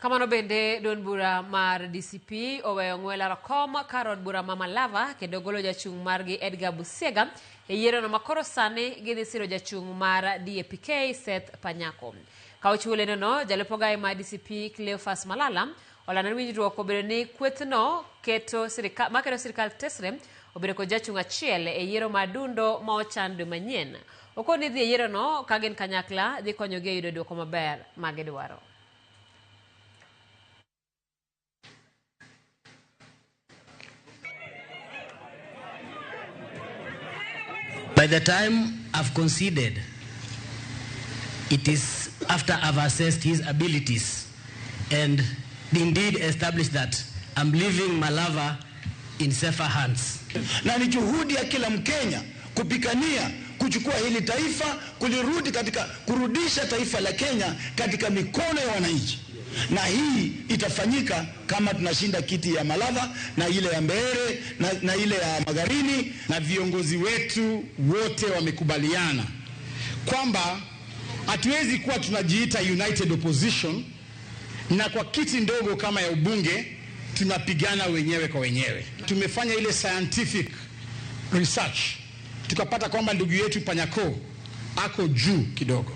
Kamano bende don bura mar DCP oweyo ng'wela rakoma karod bura ma Malava kendo golo jachung margi Edgar Busega e yiero no makoro sani gidhi siro jachung mar DAPK Seth Panyako. Ka ochule no jalepogai ma DCP Cleophas Malala olano winjruok obedo ni kwethno keto sirikal tesre obedo ko jachung achiel e yiero madundo ma ochan dwe manyien. Okoni dhi e yiero no ka gin kanyakla dhi konyogi e yudo duoko maber ma gidwaro. By the time I've conceded, it is after I've assessed his abilities and indeed established that I'm leaving Malava in safer hands. Na ni juhudi ya kila Mkenya kupigania kuchukua hili taifa, kurudisha taifa la Kenya katika mikono ya wananchi. Na hii itafanyika kama tunashinda kiti ya Malava na ile ya Mbeere na ile ya Magarini, na viongozi wetu wote wamekubaliana kwamba hatuwezi kuwa tunajiita united opposition na kwa kiti ndogo kama ya ubunge tunapigana wenyewe kwa wenyewe. Tumefanya ile scientific research tukapata kwamba ndugu yetu Panyako ako juu kidogo.